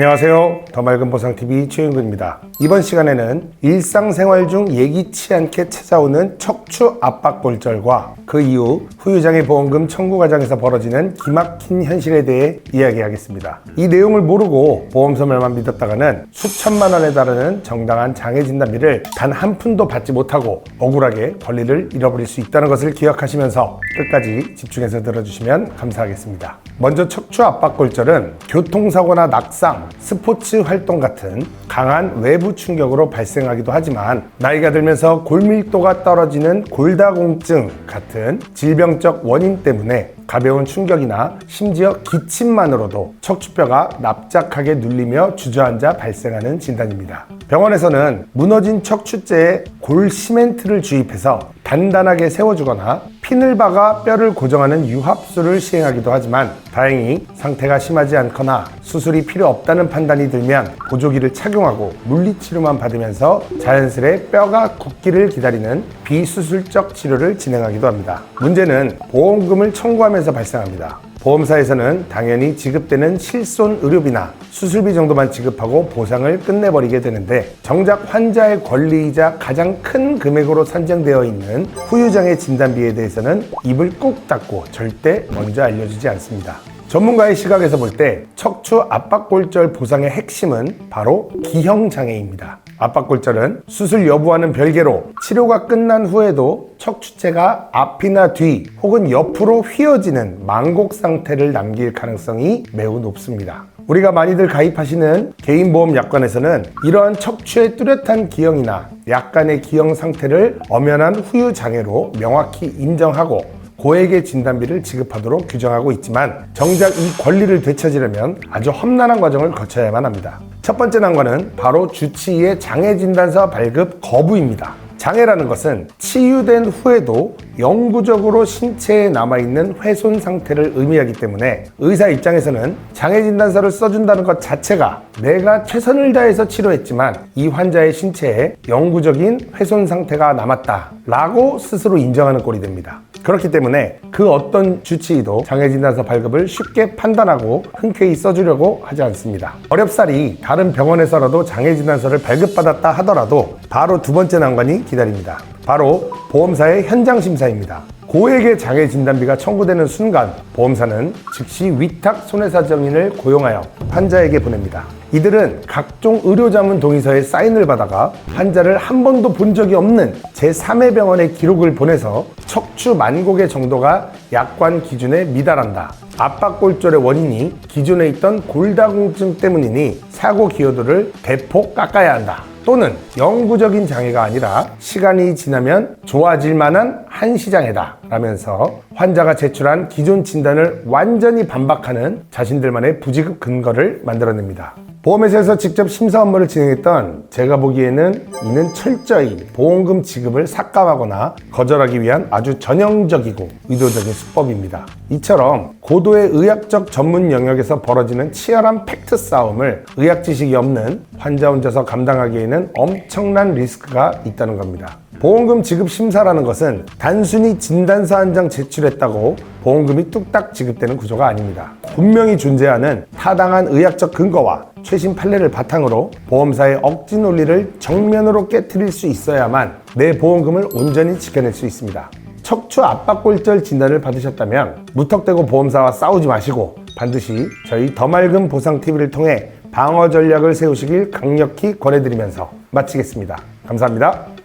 안녕하세요. 더 맑은 보상TV 최윤근입니다. 이번 시간에는 일상생활 중 예기치 않게 찾아오는 척추 압박골절과 그 이후 후유장애 보험금 청구 과정에서 벌어지는 기막힌 현실에 대해 이야기하겠습니다. 이 내용을 모르고 보험서말만 믿었다가는 수천만 원에 달하는 정당한 장애 진단비를 단 한 푼도 받지 못하고 억울하게 권리를 잃어버릴 수 있다는 것을 기억하시면서 끝까지 집중해서 들어주시면 감사하겠습니다. 먼저 척추 압박골절은 교통사고나 낙상, 스포츠 활동 같은 강한 외부 충격으로 발생하기도 하지만 나이가 들면서 골밀도가 떨어지는 골다공증 같은 질병적 원인 때문에 가벼운 충격이나 심지어 기침만으로도 척추뼈가 납작하게 눌리며 주저앉아 발생하는 진단입니다. 병원에서는 무너진 척추째에 골 시멘트를 주입해서 단단하게 세워주거나 핀을 박아 뼈를 고정하는 유합술을 시행하기도 하지만 다행히 상태가 심하지 않거나 수술이 필요 없다는 판단이 들면 보조기를 착용하고 물리치료만 받으면서 자연스레 뼈가 굳기를 기다리는 비수술적 치료를 진행하기도 합니다. 문제는 보험금을 청구하면서 발생합니다. 보험사에서는 당연히 지급되는 실손 의료비나 수술비 정도만 지급하고 보상을 끝내버리게 되는데 정작 환자의 권리이자 가장 큰 금액으로 산정되어 있는 후유장애 진단비에 대해서는 입을 꾹 닫고 절대 먼저 알려주지 않습니다. 전문가의 시각에서 볼 때 척추 압박골절 보상의 핵심은 바로 기형장애입니다. 압박골절은 수술 여부와는 별개로 치료가 끝난 후에도 척추체가 앞이나 뒤 혹은 옆으로 휘어지는 망곡 상태를 남길 가능성이 매우 높습니다. 우리가 많이들 가입하시는 개인보험 약관에서는 이러한 척추의 뚜렷한 기형이나 약간의 기형 상태를 엄연한 후유장애로 명확히 인정하고 고액의 진단비를 지급하도록 규정하고 있지만 정작 이 권리를 되찾으려면 아주 험난한 과정을 거쳐야만 합니다. 첫 번째 난관은 바로 주치의의 장애진단서 발급 거부입니다. 장애라는 것은 치유된 후에도 영구적으로 신체에 남아있는 훼손 상태를 의미하기 때문에 의사 입장에서는 장애진단서를 써준다는 것 자체가 내가 최선을 다해서 치료했지만 이 환자의 신체에 영구적인 훼손 상태가 남았다 라고 스스로 인정하는 꼴이 됩니다. 그렇기 때문에 그 어떤 주치의도 장애진단서 발급을 쉽게 판단하고 흔쾌히 써주려고 하지 않습니다. 어렵사리 다른 병원에서라도 장애진단서를 발급받았다 하더라도 바로 두 번째 난관이 기다립니다. 바로 보험사의 현장 심사입니다. 고액의 장애 진단비가 청구되는 순간 보험사는 즉시 위탁 손해사정인을 고용하여 환자에게 보냅니다. 이들은 각종 의료자문 동의서에 사인을 받아가 환자를 한 번도 본 적이 없는 제3의 병원의 기록을 보내서 척추 만곡의 정도가 약관 기준에 미달한다. 압박골절의 원인이 기존에 있던 골다공증 때문이니 사고 기여도를 대폭 깎아야 한다. 또는 영구적인 장애가 아니라 시간이 지나면 좋아질 만한 한시장애다 라면서 환자가 제출한 기존 진단을 완전히 반박하는 자신들만의 부지급 근거를 만들어냅니다. 보험회사에서 직접 심사 업무를 진행했던 제가 보기에는 이는 철저히 보험금 지급을 삭감하거나 거절하기 위한 아주 전형적이고 의도적인 수법입니다. 이처럼 고도의 의학적 전문 영역에서 벌어지는 치열한 팩트 싸움을 의학 지식이 없는 환자 혼자서 감당하기에는 엄청난 리스크가 있다는 겁니다. 보험금 지급 심사라는 것은 단순히 진단서 한 장 제출했다고 보험금이 뚝딱 지급되는 구조가 아닙니다. 분명히 존재하는 타당한 의학적 근거와 최신 판례를 바탕으로 보험사의 억지 논리를 정면으로 깨트릴 수 있어야만 내 보험금을 온전히 지켜낼 수 있습니다. 척추 압박골절 진단을 받으셨다면 무턱대고 보험사와 싸우지 마시고 반드시 저희 더 맑은 보상TV를 통해 방어 전략을 세우시길 강력히 권해드리면서 마치겠습니다. 감사합니다.